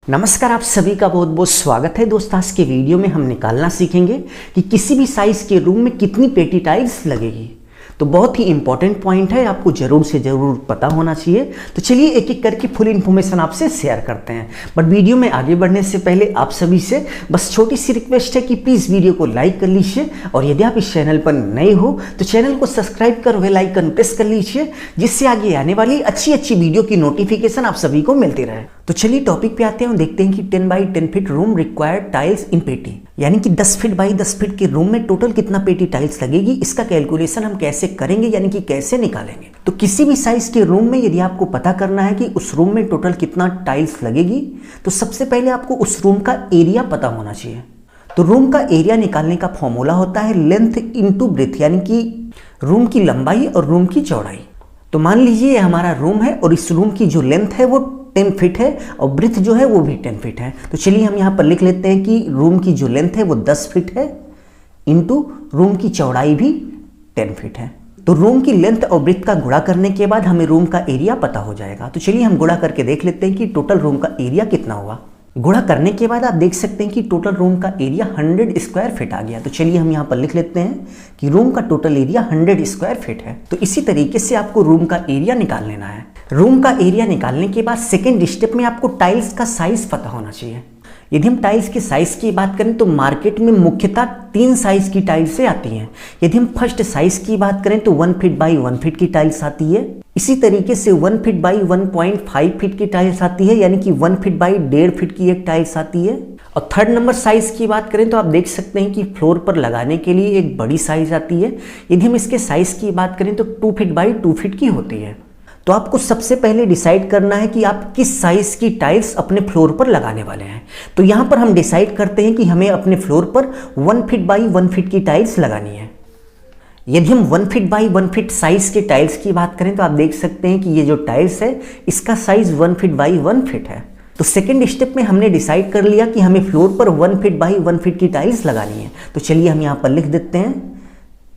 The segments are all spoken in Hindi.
नमस्कार, आप सभी का बहुत बहुत स्वागत है दोस्त। आज के वीडियो में हम निकालना सीखेंगे कि किसी भी साइज के रूम में कितनी पेटी टाइल्स लगेगी। तो बहुत ही इंपॉर्टेंट पॉइंट है, आपको जरूर से जरूर पता होना चाहिए। तो चलिए एक एक करके फुल इन्फॉर्मेशन आपसे शेयर करते हैं। बट वीडियो में आगे बढ़ने से पहले आप सभी से बस छोटी सी रिक्वेस्ट है कि प्लीज़ वीडियो को लाइक कर लीजिए, और यदि आप इस चैनल पर नए हो तो चैनल को सब्सक्राइब कर बेल आइकन प्रेस कर लीजिए, जिससे आगे आने वाली अच्छी अच्छी वीडियो की नोटिफिकेशन आप सभी को मिलती रहे। तो चलिए टॉपिक पे आते हैं और देखते हैं कि 10 by 10 feet room required tiles in पेटी, यानी कि 10 फीट बाई 10 फीट के रूम में टोटल कितना पेटी टाइल्स लगेगी, इसका कैलकुलेशन हम कैसे करेंगे, यानी कि कैसे निकालेंगे। तो किसी भी साइज के रूम में यदि आपको पता करना है कि उस रूम में टोटल कितना टाइल्स लगेगी, तो सबसे पहले आपको उस रूम का एरिया पता होना चाहिए। तो रूम का एरिया निकालने का फॉर्मूला होता है लेंथ इंटू ब्रेथ, यानी कि रूम की लंबाई और रूम की चौड़ाई। तो मान लीजिए ये हमारा रूम है और इस रूम की जो लेंथ है वो 10 फीट है और ब्रेथ जो है वो भी 10 फीट है। तो चलिए हम यहाँ पर लिख लेते हैं कि रूम की जो लेंथ है वो 10 फीट है इंटू रूम की चौड़ाई भी 10 फीट है। तो रूम की लेंथ और ब्रेथ का गुणा करने के बाद हमें रूम का एरिया पता हो जाएगा। तो चलिए हम गुणा करके देख लेते हैं कि टोटल रूम का एरिया कितना हुआ। गुणा करने के बाद आप देख सकते हैं कि टोटल रूम का एरिया 100 स्क्वायर फीट आ गया। तो चलिए हम यहाँ पर लिख लेते हैं कि रूम का टोटल एरिया 100 स्क्वायर फीट है। तो इसी तरीके से आपको रूम का एरिया निकाल लेना है। रूम का एरिया निकालने के बाद सेकेंड स्टेप में आपको टाइल्स का साइज पता होना चाहिए। यदि हम टाइल्स के साइज की बात करें तो मार्केट में मुख्यतः 3 साइज की टाइल्सें आती हैं। यदि हम फर्स्ट साइज की बात करें तो 1 फीट बाई 1 फीट की टाइल्स आती है। इसी तरीके से 1 फीट बाई 1.5 फीट की टाइल्स आती है, यानी कि 1 फीट बाई 1.5 फीट की एक टाइल्स आती है। और थर्ड नंबर साइज की बात करें तो आप देख सकते हैं कि फ्लोर पर लगाने के लिए एक बड़ी साइज आती है। यदि हम इसके साइज की बात करें तो 2 फीट बाई 2 फीट की होती है। तो आपको सबसे पहले डिसाइड करना है कि आप किस साइज की टाइल्स अपने फ्लोर पर लगाने वाले हैं। तो यहाँ पर हम डिसाइड करते हैं कि हमें अपने फ्लोर पर 1 फीट बाई 1 फीट की टाइल्स लगानी है। यदि हम 1 फीट बाई 1 फीट साइज के टाइल्स की बात करें तो आप देख सकते हैं कि ये जो टाइल्स है इसका साइज 1 फीट बाई 1 फीट है। तो सेकेंड स्टेप में हमने डिसाइड कर लिया कि हमें फ्लोर पर 1 फीट बाई 1 फीट की टाइल्स लगानी है। तो चलिए हम यहाँ पर लिख देते हैं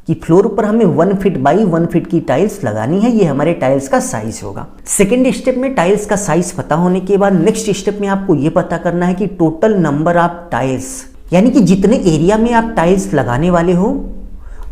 कि फ्लोर पर हमें 1 फीट बाई 1 फीट की टाइल्स लगानी है। ये हमारे टाइल्स का साइज होगा। सेकेंड स्टेप में टाइल्स का साइज पता होने के बाद नेक्स्ट स्टेप में आपको ये पता करना है कि टोटल नंबर ऑफ टाइल्स, यानी कि जितने एरिया में आप टाइल्स लगाने वाले हो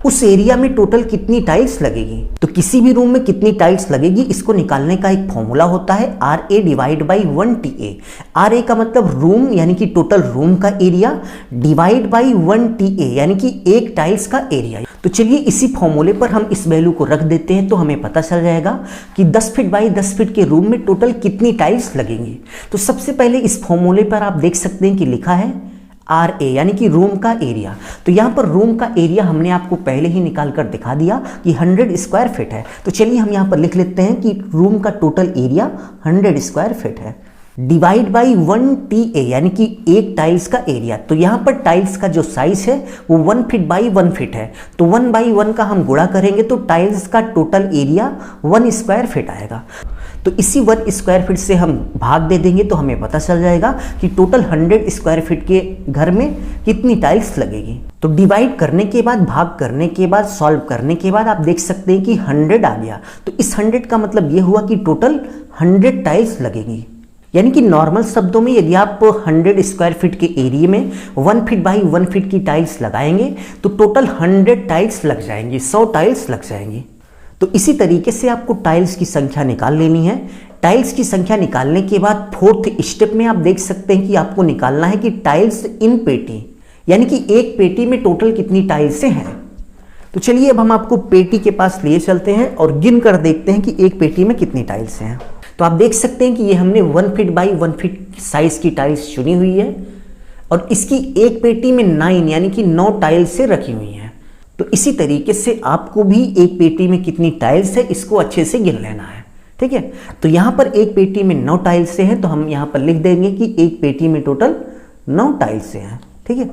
उस एरिया में टोटल कितनी टाइल्स लगेगी। तो किसी भी रूम में कितनी टाइल्स लगेगी इसको निकालने का एक फॉर्मूला होता है RA divide by 1TA। RA का मतलब रूम, यानी कि टोटल रूम का एरिया, डिवाइड बाई 1TA, यानी कि एक टाइल्स का एरिया। तो चलिए इसी फॉर्मूले पर हम इस वैल्यू को रख देते हैं, तो हमें पता चल जाएगा कि 10 फीट बाई 10 फीट के रूम में टोटल कितनी टाइल्स लगेंगी। तो सबसे पहले इस फॉर्मूले पर आप देख सकते हैं कि लिखा है RA, यानी कि रूम का एरिया। तो यहाँ पर रूम का एरिया हमने आपको पहले ही निकाल कर दिखा दिया कि 100 स्क्वायर फीट है। तो चलिए हम यहाँ पर लिख लेते हैं कि रूम का टोटल एरिया 100 स्क्वायर फीट है, डिवाइड बाई 1TA, यानी कि एक टाइल्स का एरिया। तो यहाँ पर टाइल्स का जो साइज है वो 1 फीट बाई 1 फीट है। तो 1 बाई 1 का हम गुणा करेंगे तो टाइल्स का टोटल एरिया 1 स्क्वायर फीट आएगा। तो इसी 1 स्क्वायर फीट से हम भाग दे देंगे तो हमें पता चल जाएगा कि टोटल 100 स्क्वायर फीट के घर में कितनी टाइल्स लगेगी। तो डिवाइड करने के बाद, भाग करने के बाद, सॉल्व करने के बाद आप देख सकते हैं कि 100 आ गया। तो इस 100 का मतलब ये हुआ कि टोटल 100 टाइल्स लगेगी। यानी कि नॉर्मल शब्दों में यदि आप 100 स्क्वायर फीट के एरिया में 1 फीट बाई 1 फीट की टाइल्स लगाएंगे तो टोटल 100 टाइल्स लग जाएंगी, 100 टाइल्स लग जाएंगी। तो इसी तरीके से आपको टाइल्स की संख्या निकाल लेनी है। टाइल्स की संख्या निकालने के बाद फोर्थ स्टेप में आप देख सकते हैं कि आपको निकालना है कि टाइल्स इन पेटी, यानी कि एक पेटी में टोटल कितनी टाइल्स हैं। तो चलिए अब हम आपको पेटी के पास लिए चलते हैं और गिन कर देखते हैं कि एक पेटी में कितनी टाइल्स हैं। तो आप देख सकते हैं कि ये हमने 1 फीट बाई 1 फीट साइज की टाइल्स चुनी हुई है और इसकी एक पेटी में 9, यानी कि 9 टाइल्स से रखी हुई हैं। तो इसी तरीके से आपको भी एक पेटी में कितनी टाइल्स है इसको अच्छे से गिन लेना है, ठीक है। तो यहाँ पर एक पेटी में 9 टाइल्स से हैं, तो हम यहाँ पर लिख देंगे कि एक पेटी में टोटल 9 टाइल्स से हैं, ठीक है।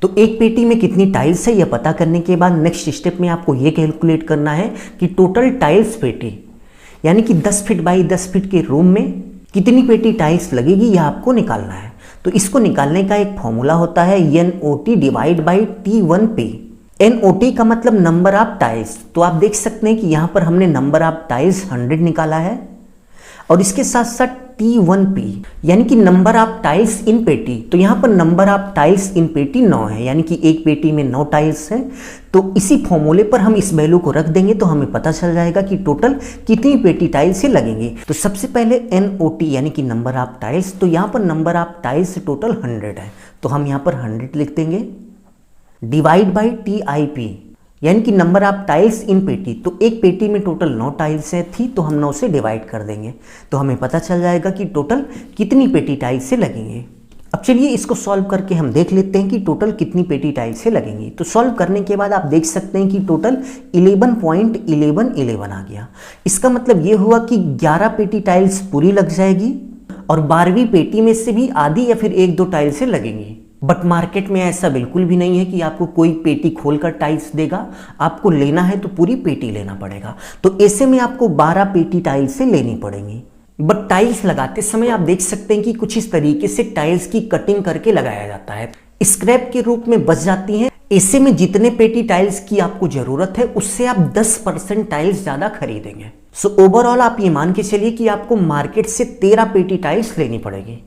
तो एक पेटी में कितनी टाइल्स है यह पता करने के बाद नेक्स्ट स्टेप में आपको ये कैलकुलेट करना है कि टोटल टाइल्स पेटी, यानी कि 10 फीट बाई 10 फीट के रूम में कितनी पेटी टाइल्स लगेगी यह आपको निकालना है। तो इसको निकालने का एक फॉर्मूला होता है NOT divide by T1P। NOT का मतलब नंबर ऑफ टाइल्स। तो आप देख सकते हैं कि यहाँ पर हमने नंबर ऑफ टाइल्स 100 निकाला है और इसके साथ साथ T1P यानी कि नंबर ऑफ टाइल्स इन पेटी। तो यहाँ पर नंबर ऑफ टाइल्स इन पेटी 9 है, यानी कि एक पेटी में 9 टाइल्स हैं। तो इसी फॉर्मूले पर हम इस वैल्यू को रख देंगे तो हमें पता चल जाएगा कि टोटल कितनी पेटी टाइल्स से लगेंगे। तो सबसे पहले NOT यानी कि नंबर ऑफ टाइल्स, तो यहाँ पर नंबर ऑफ टाइल्स टोटल 100 है, तो हम यहाँ पर 100 लिख देंगे। डिवाइड बाई TIP यानी कि नंबर ऑफ टाइल्स इन पेटी, तो एक पेटी में टोटल 9 टाइल्स थी तो हम 9 से डिवाइड कर देंगे तो हमें पता चल जाएगा कि टोटल कितनी पेटी टाइल्स से लगेंगे। अब चलिए इसको सॉल्व करके हम देख लेते हैं कि टोटल कितनी पेटी टाइल्स से लगेंगी। तो सॉल्व करने के बाद आप देख सकते हैं कि टोटल 11.1111 आ गया। इसका मतलब ये हुआ कि 11 पेटी टाइल्स पूरी लग जाएगी और 12वीं पेटी में से भी आधी या फिर 1-2 टाइल से लगेंगी। बट मार्केट में ऐसा बिल्कुल भी नहीं है कि आपको कोई पेटी खोलकर टाइल्स देगा, आपको लेना है तो पूरी पेटी लेना पड़ेगा। तो ऐसे में आपको 12 पेटी टाइल्स से लेनी पड़ेंगी। बट टाइल्स लगाते समय आप देख सकते हैं कि कुछ इस तरीके से टाइल्स की कटिंग करके लगाया जाता है, स्क्रैप के रूप में बच जाती हैं। ऐसे में जितने पेटी टाइल्स की आपको जरूरत है उससे आप 10% टाइल्स ज्यादा खरीदेंगे। सो ओवरऑल आप ये मान के चलिए कि आपको मार्केट से 13 पेटी टाइल्स लेनी पड़ेगी।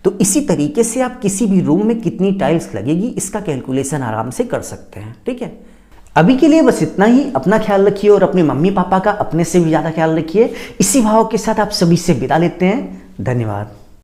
तो इसी तरीके से आप किसी भी रूम में कितनी टाइल्स लगेगी इसका कैलकुलेशन आराम से कर सकते हैं। ठीक है, अभी के लिए बस इतना ही। अपना ख्याल रखिए और अपने मम्मी पापा का अपने से भी ज़्यादा ख्याल रखिए। इसी भाव के साथ आप सभी से विदा लेते हैं। धन्यवाद।